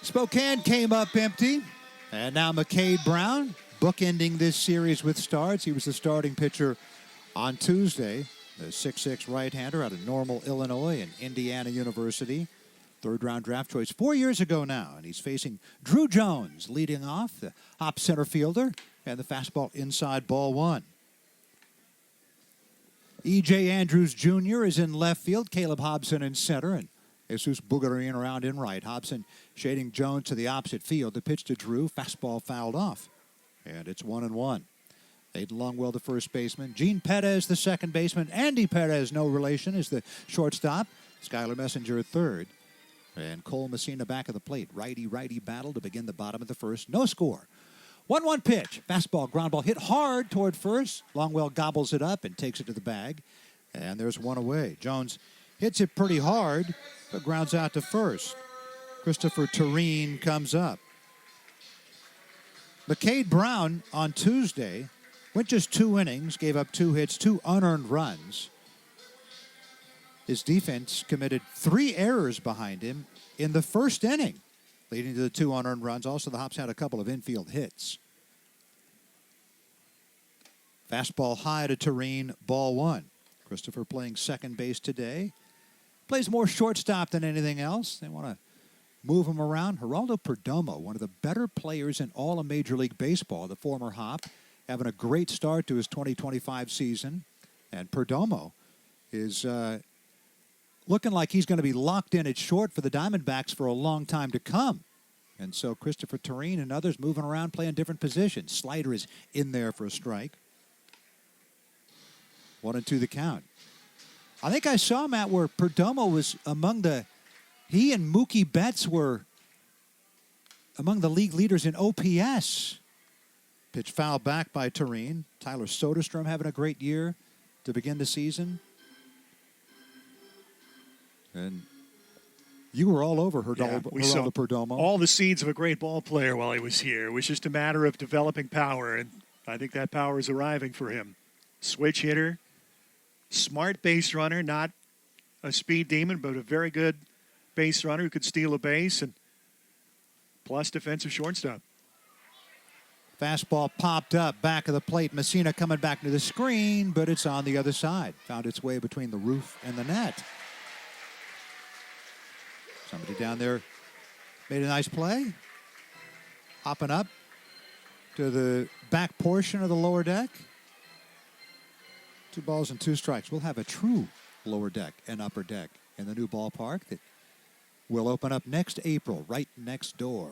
Spokane came up empty. And now McCade Brown bookending this series with starts. He was the starting pitcher on Tuesday. The 6'6" right-hander out of Normal, Illinois and Indiana University. Third-round draft choice 4 years ago now. And he's facing Drew Jones leading off, the hop center fielder, and the fastball inside ball one. E.J. Andrews Jr. is in left field. Caleb Hobson in center. And Jesus Bugarin around in right. Hobson shading Jones to the opposite field. The pitch to Drew. Fastball fouled off. And it's 1-1. Aiden Longwell, the first baseman. Gene Perez, the second baseman. Andy Perez, no relation, is the shortstop. Skylar Messenger at third. And Cole Messina back of the plate. Righty-righty battle to begin the bottom of the first. No score. 1-1 pitch. Fastball, ground ball hit hard toward first. Longwell gobbles it up and takes it to the bag. And there's one away. Jones hits it pretty hard, but grounds out to first. Christopher Tureen comes up. McCade Brown on Tuesday went just 2 innings, gave up 2 hits, 2 unearned runs. His defense committed 3 errors behind him in the first inning, leading to the 2 unearned runs. Also, the Hops had a couple of infield hits. Fastball high to Tureen, ball one. Christopher playing second base today. Plays more shortstop than anything else. They want to move him around. Geraldo Perdomo, one of the better players in all of Major League Baseball, the former Hop, having a great start to his 2025 season. And Perdomo is looking like he's going to be locked in at short for the Diamondbacks for a long time to come. And so Christopher Tureen and others moving around, playing different positions. Slider is in there for a strike. 1-2 the count. I think I saw, Matt, where Perdomo was among he and Mookie Betts were among the league leaders in OPS. Pitch foul back by Tureen. Tyler Soderstrom having a great year to begin the season. And you were all over Geraldo Perdomo. All the seeds of a great ball player while he was here. It was just a matter of developing power, and I think that power is arriving for him. Switch hitter, smart base runner, not a speed demon, but a very good base runner who could steal a base, and plus defensive shortstop. Fastball popped up, back of the plate. Messina coming back to the screen, but it's on the other side. Found its way between the roof and the net. Somebody down there made a nice play. Hopping up to the back portion of the lower deck. 2 balls and 2 strikes. We'll have a true lower deck and upper deck in the new ballpark that will open up next April, right next door.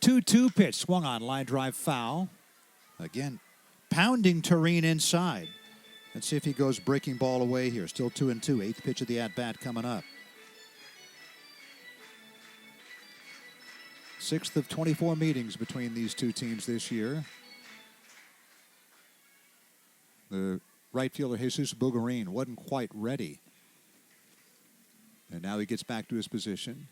2-2 pitch, swung on, line drive foul. Again, pounding Tureen inside. Let's see if he goes breaking ball away here. Still 2-2, 8th pitch of the at-bat coming up. 6th of 24 meetings between these two teams this year. The right fielder, Jesus Bugarin, wasn't quite ready. And now he gets back to his position.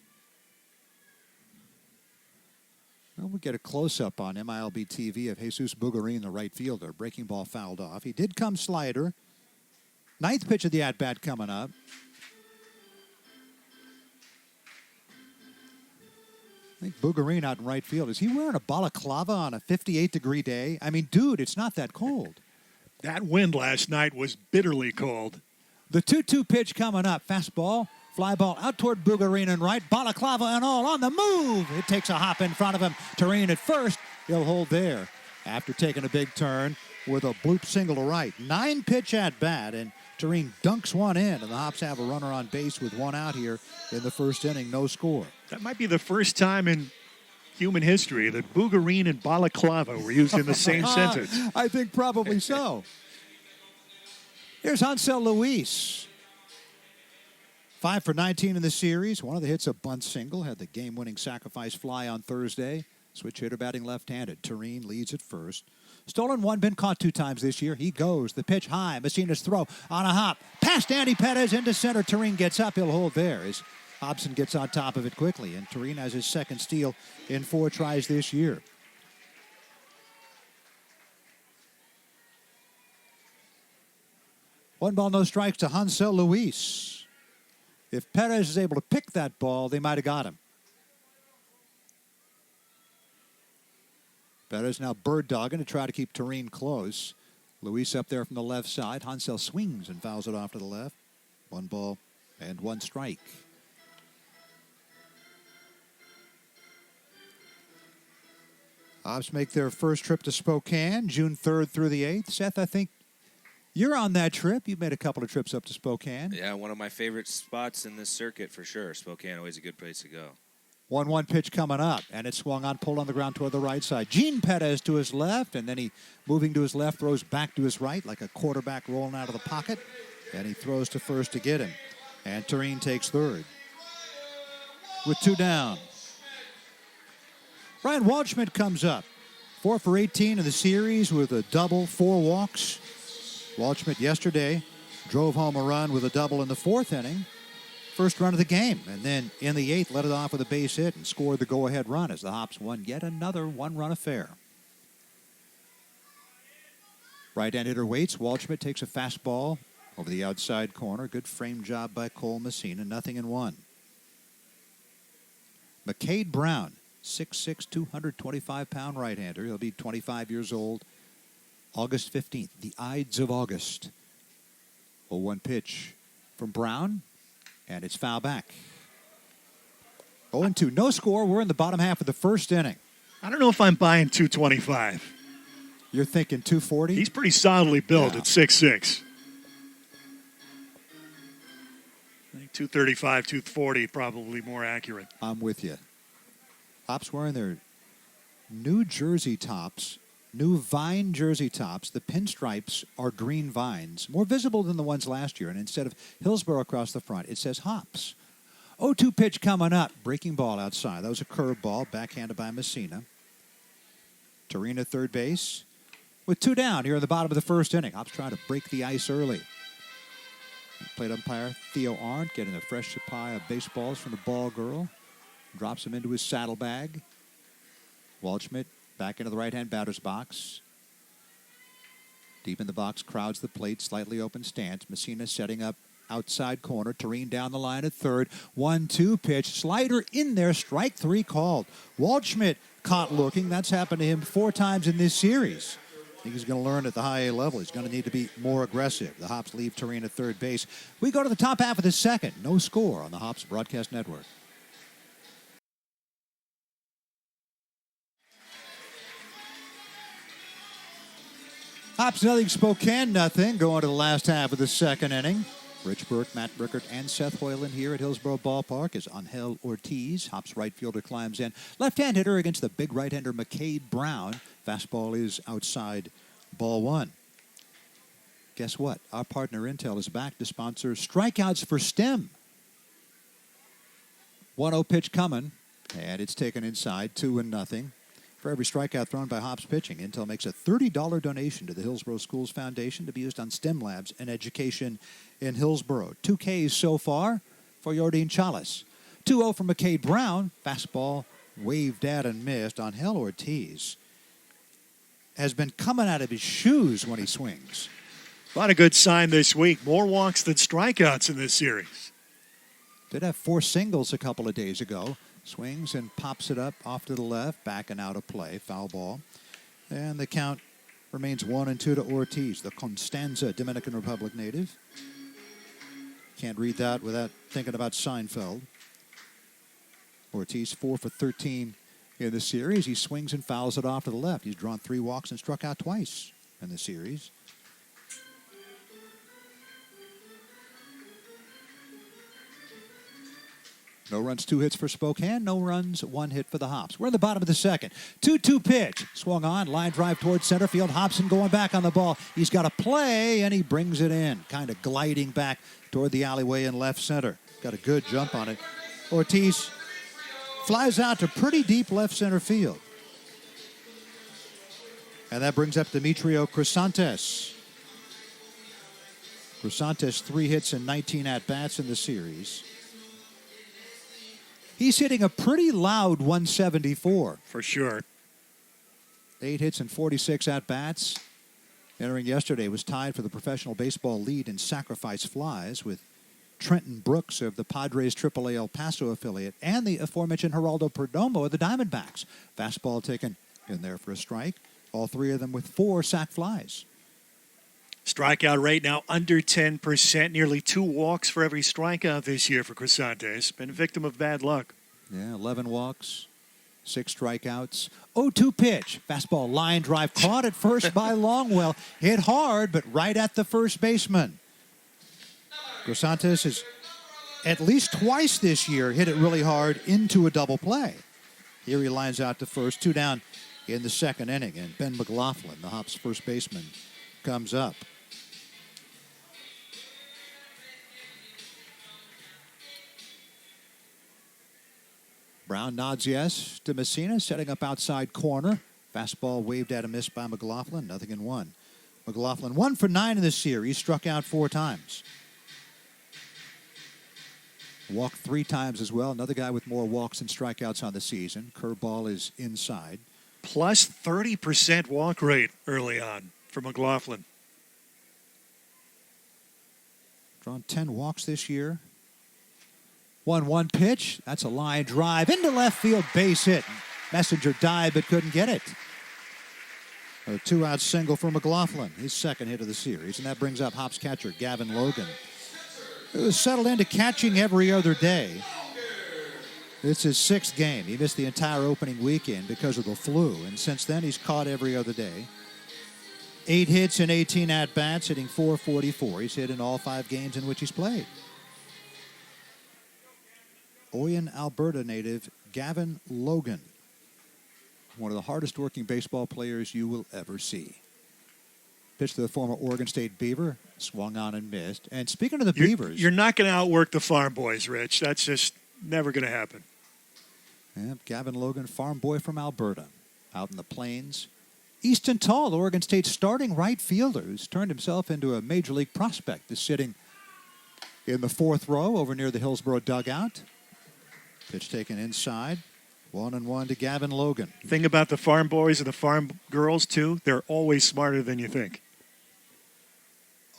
Well, we get a close-up on MILB TV of Jesus Bugarin, the right fielder. Breaking ball fouled off. He did come slider. 9th pitch of the at-bat coming up. I think Bugarin out in right field. Is he wearing a balaclava on a 58-degree day? I mean, dude, it's not that cold. That wind last night was bitterly cold. The 2-2 pitch coming up. Fastball, fly ball out toward Bugarin and right. Balaclava and all on the move. It takes a hop in front of him. Tureen at first. He'll hold there after taking a big turn with a bloop single to right. 9-pitch at bat, and Tureen dunks one in, and the Hops have a runner on base with 1 out here in the first inning. No score. That might be the first time in human history that Bugarin and balaclava were used in the same sentence. I think probably so. Here's Hansel Luis. 5 for 19 in the series. One of the hits, a bunt single, had the game-winning sacrifice fly on Thursday. Switch hitter batting left-handed. Tureen leads at first. Stolen one, been caught 2 times this year. He goes. The pitch high. Messina's throw on a hop. Past Andy Perez into center. Tureen gets up. He'll hold there as Hobson gets on top of it quickly. And Tureen has his second steal in 4 tries this year. One ball, no strikes to Hansel Luis. If Perez is able to pick that ball, they might have got him. Better's now bird dogging to try to keep Tureen close. Luis up there from the left side. Hansel swings and fouls it off to the left. 1 ball and 1 strike. Hops make their first trip to Spokane, June 3rd through the 8th. Seth, I think you're on that trip. You've made a couple of trips up to Spokane. Yeah, one of my favorite spots in this circuit for sure. Spokane, always a good place to go. 1-1 pitch coming up, and it's swung on, pulled on the ground toward the right side. Gene Perez to his left, and then he, moving to his left, throws back to his right like a quarterback rolling out of the pocket. And he throws to first to get him. And Tureen takes third. With 2 down. Ryan Waldschmidt comes up. 4 for 18 in the series with a double, 4 walks. Waldschmidt yesterday drove home a run with a double in the 4th inning. First run of the game. And then in the 8th, let it off with a base hit and scored the go-ahead run as the Hops won yet another 1-run affair. Right-hand hitter waits. Waldschmidt takes a fastball over the outside corner. Good frame job by Cole Messina. 0-1. McCade Brown, 6'6", 225-pound right-hander. He'll be 25 years old August 15th. The Ides of August. 0-1 pitch from Brown. And it's foul back. 0-2. No score. We're in the bottom half of the first inning. I don't know if I'm buying 225. You're thinking 240? He's pretty solidly built at 6'6". I think 235, 240 probably more accurate. I'm with you. Hops wearing their new jersey tops, new vine jersey tops. The pinstripes are green vines, more visible than the ones last year. And instead of Hillsboro across the front, it says Hops. 0-2 pitch coming up. Breaking ball outside. That was a curveball, backhanded by Messina. Tureen at third base with 2 down here in the bottom of the first inning. Hops trying to break the ice early. Plate umpire Theo Arndt getting a fresh supply of baseballs from the ball girl. Drops him into his saddlebag. Waldschmidt back into the right-hand batter's box. Deep in the box, crowds the plate, slightly open stance. Messina setting up outside corner. Tureen down the line at third. 1-2 pitch. Slider in there. Strike 3 called. Waldschmidt caught looking. That's happened to him 4 times in this series. I think he's going to learn at the high A level. He's going to need to be more aggressive. The Hops leave Tureen at third base. We go to the top half of the second. No score on the Hops Broadcast Network. Hops nothing, Spokane nothing. Going to the last half of the second inning. Rich Burke, Matt Brickert, and Seth Hoyland here at Hillsboro Ballpark as Angel Ortiz, Hops right fielder, climbs in. Left-hand hitter against the big right-hander McCade Brown. Fastball is outside, ball 1. Guess what? Our partner Intel is back to sponsor Strikeouts for STEM. 1-0 pitch coming, and it's taken inside, 2-0. For every strikeout thrown by Hops pitching, Intel makes a $30 donation to the Hillsboro Schools Foundation to be used on STEM labs and education in Hillsboro. 2 Ks so far for Yordine Chalice. 2-0 for McCade Brown. Fastball waved at and missed. Angel Ortiz has been coming out of his shoes when he swings. Not a good sign this week. More walks than strikeouts in this series. Did have 4 singles a couple of days ago. Swings and pops it up off to the left, back and out of play. Foul ball. And the count remains 1-2 to Ortiz, the Constanza Dominican Republic native. Can't read that without thinking about Seinfeld. Ortiz 4 for 13 in the series. He swings and fouls it off to the left. He's drawn 3 walks and struck out twice in the series. No runs, 2 hits for Spokane. No runs, 1 hit for the Hops. We're in the bottom of the second. 2-2 pitch. Swung on. Line drive towards center field. Hobson going back on the ball. He's got a play, and he brings it in. Kind of gliding back toward the alleyway in left center. Got a good jump on it. Ortiz flies out to pretty deep left center field. And that brings up Demetrio Crisantes. Crisantes 3 hits and 19 at-bats in the series. He's hitting a pretty loud 174. For sure. 8 hits and 46 at-bats. Entering yesterday was tied for the professional baseball lead in sacrifice flies with Trenton Brooks of the Padres AAA El Paso affiliate and the aforementioned Geraldo Perdomo of the Diamondbacks. Fastball taken in there for a strike. All three of them with 4 sac flies. Strikeout rate now under 10%. Nearly 2 walks for every strikeout this year for Crisantes. Been a victim of bad luck. Yeah, 11 walks, 6 strikeouts. 0-2 pitch. Fastball line drive caught at first by Longwell. Hit hard, but right at the first baseman. Crisantes has at least twice this year hit it really hard into a double play. Here he lines out to first, 2 down in the second inning. And Ben McLaughlin, the Hops first baseman, comes up. Brown nods yes to Messina, setting up outside corner. Fastball waved at a miss by McLaughlin, 0-1. McLaughlin 1 for 9 in this series, struck out 4 times. Walked 3 times as well. Another guy with more walks and strikeouts on the season. Curveball is inside. Plus 30% walk rate early on for McLaughlin. Drawn 10 walks this year. 1-1 pitch. That's a line drive into left field, base hit. Messenger dived but couldn't get it. A 2-out single for McLaughlin, his second hit of the series. And that brings up Hops catcher Gavin Logan, who has settled into catching every other day. It's his 6th game. He missed the entire opening weekend because of the flu. And since then, he's caught every other day. 8 hits and 18 at-bats, hitting .444. He's hit in all 5 games in which he's played. Oyen, Alberta native Gavin Logan, one of the hardest working baseball players you will ever see. Pitched to the former Oregon State Beaver, swung on and missed. And speaking of the Beavers... You're not going to outwork the farm boys, Rich. That's just never going to happen. Yeah, Gavin Logan, farm boy from Alberta, out in the plains. Easton Tall, Oregon State's starting right fielder, who's turned himself into a major league prospect, is sitting in the 4th row over near the Hillsboro dugout. Pitch taken inside. 1-1 to Gavin Logan. Thing about the farm boys and the farm girls, too, they're always smarter than you think.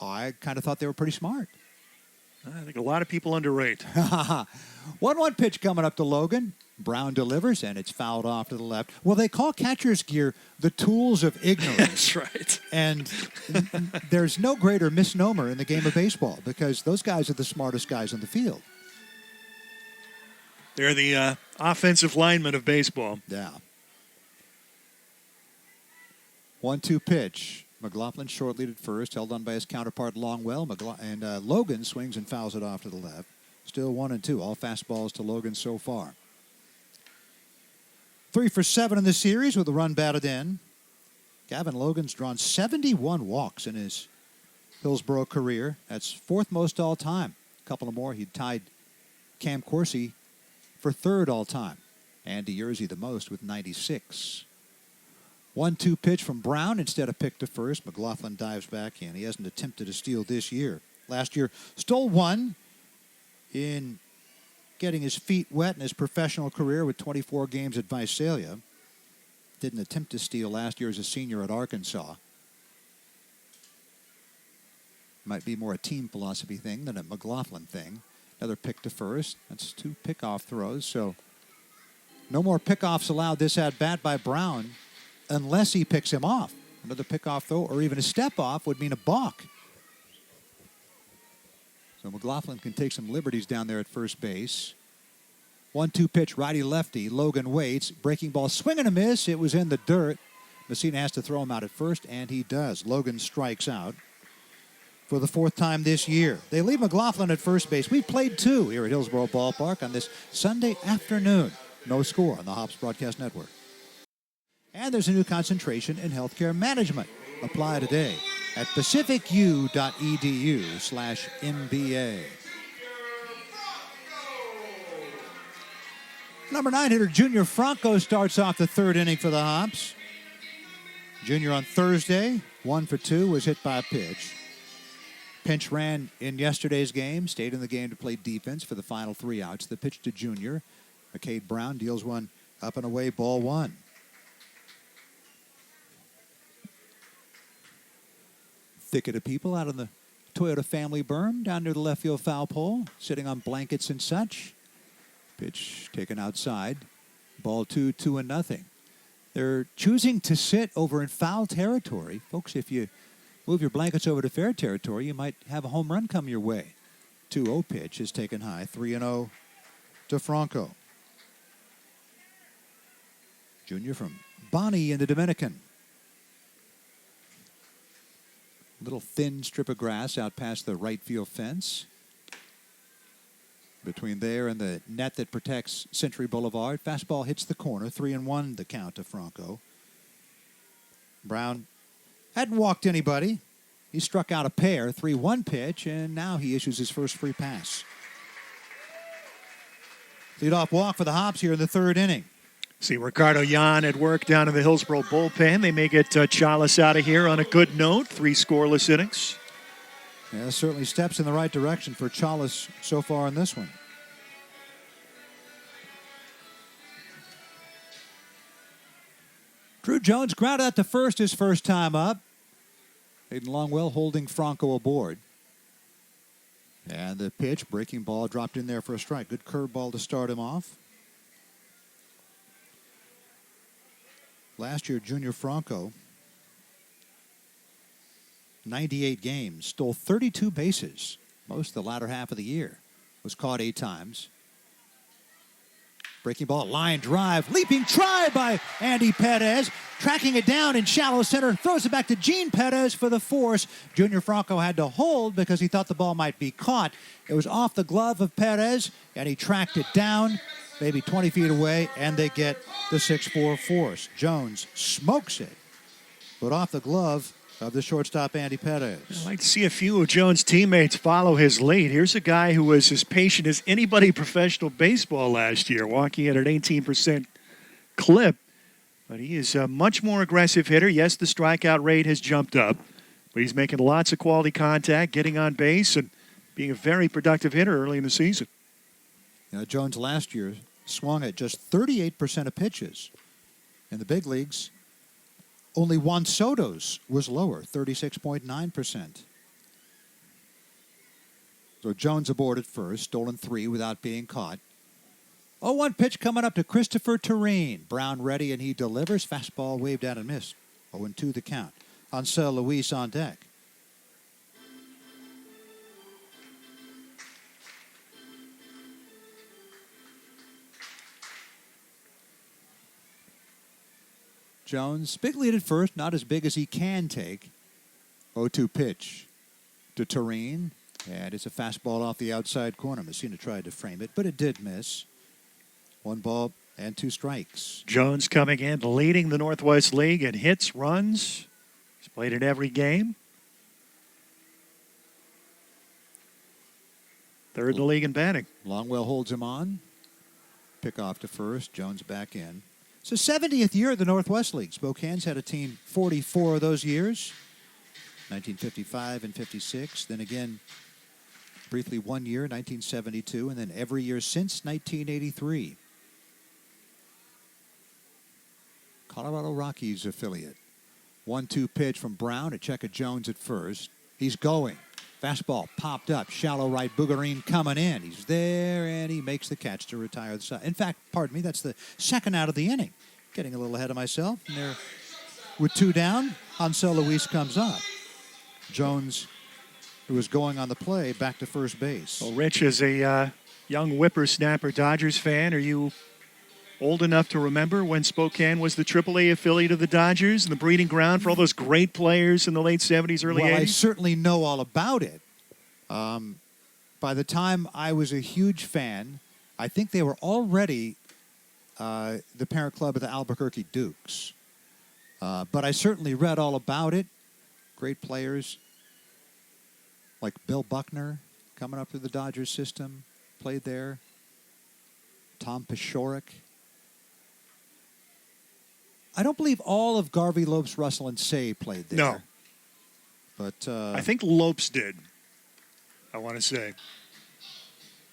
I kind of thought they were pretty smart. I think a lot of people underrate. 1-1 pitch coming up to Logan. Brown delivers, and it's fouled off to the left. Well, they call catcher's gear the tools of ignorance. That's right. And there's no greater misnomer in the game of baseball because those guys are the smartest guys in the field. They're the offensive linemen of baseball. Yeah. 1-2 pitch. McLaughlin short lead at first, held on by his counterpart Longwell. And Logan swings and fouls it off to the left. Still 1-2. All fastballs to Logan so far. 3 for 7 in the series with a run batted in. Gavin Logan's drawn 71 walks in his Hillsboro career. That's 4th most all time. A couple of more. He tied Cam Corsi for 3rd all time. Andy Yerzy the most with 96. 1-2 pitch from Brown instead of pick to first. McLaughlin dives back in. He hasn't attempted a steal this year. Last year, stole 1 in getting his feet wet in his professional career with 24 games at Visalia. Didn't attempt to steal last year as a senior at Arkansas. Might be more a team philosophy thing than a McLaughlin thing. Another pick to first. That's 2 pickoff throws. So no more pickoffs allowed this at-bat by Brown unless he picks him off. Another pickoff throw or even a step off would mean a balk. So McLaughlin can take some liberties down there at first base. 1-2 pitch, righty-lefty. Logan waits. Breaking ball, swing and a miss. It was in the dirt. Messina has to throw him out at first, and he does. Logan strikes out for the 4th time this year. They leave McLaughlin at first base. We played 2 here at Hillsboro Ballpark on this Sunday afternoon. No score on the Hops Broadcast Network. And there's a new concentration in healthcare management. Apply today at pacificu.edu/MBA. Number 9 hitter Junior Franco starts off the 3rd inning for the Hops. Junior on Thursday, 1 for 2, was hit by a pitch. Pinch ran in yesterday's game, stayed in the game to play defense for the final 3 outs. The pitch to Junior. McCade Brown deals one up and away, ball 1. Thicket of people out on the Toyota family berm down near the left field foul pole, sitting on blankets and such. Pitch taken outside. Ball 2, 2-0. They're choosing to sit over in foul territory. Folks, if you move your blankets over to fair territory, you might have a home run come your way. 2-0 pitch is taken high. 3-0 to Franco. Junior from Bonnie in the Dominican. Little thin strip of grass out past the right field fence. Between there and the net that protects Century Boulevard. Fastball hits the corner. 3-1 the count to Franco. Brown hadn't walked anybody. He struck out a pair. 3-1 pitch, and now he issues his first free pass. Leadoff walk for the Hops here in the third inning. See Ricardo Yan at work down in the Hillsboro bullpen. They may get Chalice out of here on a good note. 3 scoreless innings. Yeah, certainly steps in the right direction for Chalice so far in this one. Drew Jones grounded out to first his first time up. Hayden Longwell holding Franco aboard. And the pitch, breaking ball, dropped in there for a strike. Good curveball to start him off. Last year, Junior Franco, 98 games, stole 32 bases, most the latter half of the year. Was caught 8 times. Breaking ball, line drive, leaping try by Andy Perez. Tracking it down in shallow center, throws it back to Gene Perez for the force. Junior Franco had to hold because he thought the ball might be caught. It was off the glove of Perez, and he tracked it down, maybe 20 feet away, and they get the 6-4 force. Jones smokes it, but off the glove of the shortstop, Andy Perez. I'd like to see a few of Jones' teammates follow his lead. Here's a guy who was as patient as anybody in professional baseball last year, walking at an 18% clip. But he is a much more aggressive hitter. Yes, the strikeout rate has jumped up, but he's making lots of quality contact, getting on base, and being a very productive hitter early in the season. You know, Jones last year swung at just 38% of pitches. In the big leagues, only Juan Soto's was lower, 36.9%. So Jones aboard at first, stolen 3 without being caught. 0-1 pitch coming up to Christopher Terrene. Brown ready, and he delivers. Fastball waved out and missed. 0-2 the count. Ansel Luis on deck. Jones, big lead at first, not as big as he can take. 0-2 pitch to Terrene, and it's a fastball off the outside corner. Messina tried to frame it, but it did miss. 1 ball and 2 strikes. Jones coming in, leading the Northwest League in hits, runs. He's played in every game. Third in the league in batting. Longwell holds him on. Pick off to first. Jones back in. It's the 70th year of the Northwest League. Spokane's had a team 44 of those years. 1955 and 56. Then again, briefly 1 year, 1972. And then every year since 1983. Colorado Rockies affiliate. 1-2 pitch from Brown. A check of Jones at first. He's going. Fastball popped up. Shallow right. Bougarine coming in. He's there, and he makes the catch to retire the side. In fact, pardon me, that's the second out of the inning. Getting a little ahead of myself. And there, with 2 down, Ansel Luis comes up. Jones, who was going on the play, back to first base. Well, Rich is a young whippersnapper Dodgers fan. Are you old enough to remember when Spokane was the AAA affiliate of the Dodgers and the breeding ground for all those great players in the late 70s, early 80s? Well, I certainly know all about it. By the time I was a huge fan, I think they were already the parent club of the Albuquerque Dukes. But I certainly read all about it. Great players like Bill Buckner coming up through the Dodgers system, played there. Tom Paciorek. I don't believe all of Garvey, Lopes, Russell, and Say played there. No. But I think Lopes did, I want to say.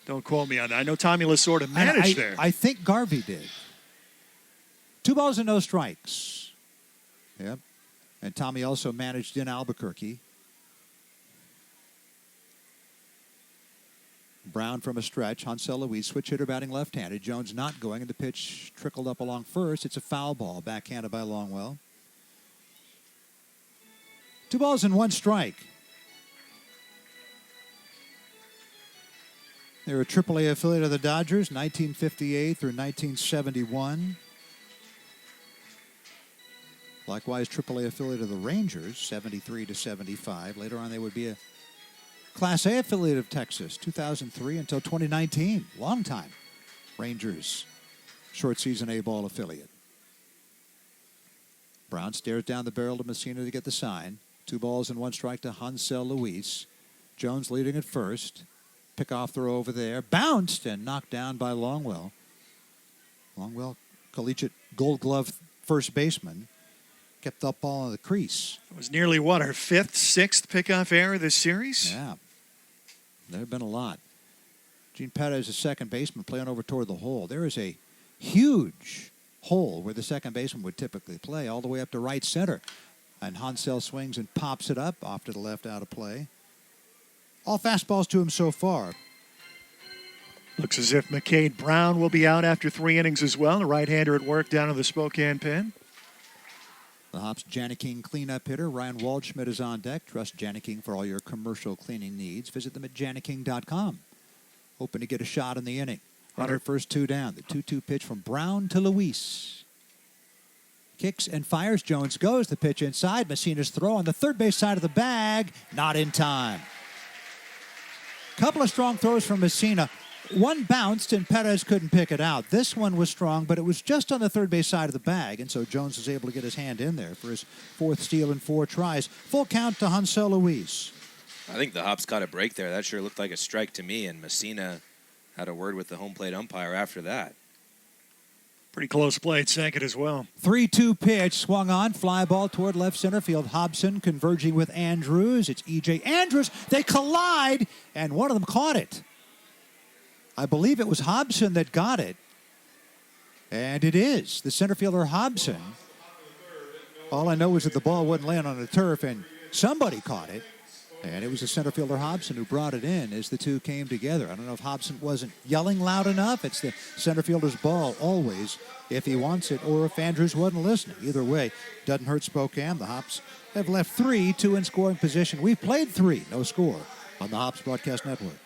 Don't quote me on that. I know Tommy Lasorda managed there. I think Garvey did. 2 balls and no strikes. Yep. And Tommy also managed in Albuquerque. Brown from a stretch. Hansel Louise, switch hitter batting left-handed. Jones not going, and the pitch trickled up along first. It's a foul ball, backhanded by Longwell. 2 balls and 1 strike. They're a AAA affiliate of the Dodgers, 1958 through 1971. Likewise, AAA affiliate of the Rangers, 73 to 75. Later on, they would be a Class A affiliate of Texas, 2003 until 2019. Long time. Rangers, short season A-ball affiliate. Brown stares down the barrel to Messina to get the sign. 2 balls and 1 strike to Hansel Louise. Jones leading at first. Pickoff throw over there. Bounced and knocked down by Longwell. Longwell, collegiate Gold Glove first baseman. Kept up ball in the crease. It was nearly, what, her 5th, 6th pickoff error this series? Yeah. There have been a lot. Gene Perez, a second baseman, playing over toward the hole. There is a huge hole where the second baseman would typically play, all the way up to right center. And Hansel swings and pops it up off to the left, out of play. All fastballs to him so far. Looks as if McCade Brown will be out after 3 innings as well. The right-hander at work down in the Spokane pen. The Hops Janiking cleanup hitter Ryan Waldschmidt is on deck. Trust Janiking for all your commercial cleaning needs. Visit them at janiking.com. Hoping to get a shot in the inning. Runner first 2 down. The 2-2 pitch from Brown to Luis. Kicks and fires. Jones goes. The pitch inside. Messina's throw on the third base side of the bag. Not in time. Couple of strong throws from Messina. One bounced and Perez couldn't pick it out. This one was strong, but it was just on the third base side of the bag, and so Jones was able to get his hand in there for his 4th steal in 4 tries. Full count to Hansel Louise. I think the Hops got a break there. That sure looked like a strike to me, and Messina had a word with the home plate umpire after that. Pretty close play at second as well. 3-2 pitch swung on. Fly ball toward left center field. Hobson converging with Andrews. It's E.J. Andrews. They collide, and one of them caught it. I believe it was Hobson that got it. And it is. The center fielder Hobson. All I know is that the ball wouldn't land on the turf, and somebody caught it. And it was the center fielder Hobson who brought it in as the two came together. I don't know if Hobson wasn't yelling loud enough. It's the center fielder's ball always, if he wants it, or if Andrews wasn't listening. Either way, doesn't hurt Spokane. The Hops have left 3, 2 in scoring position. We've played 3, no score on the Hops Broadcast Network.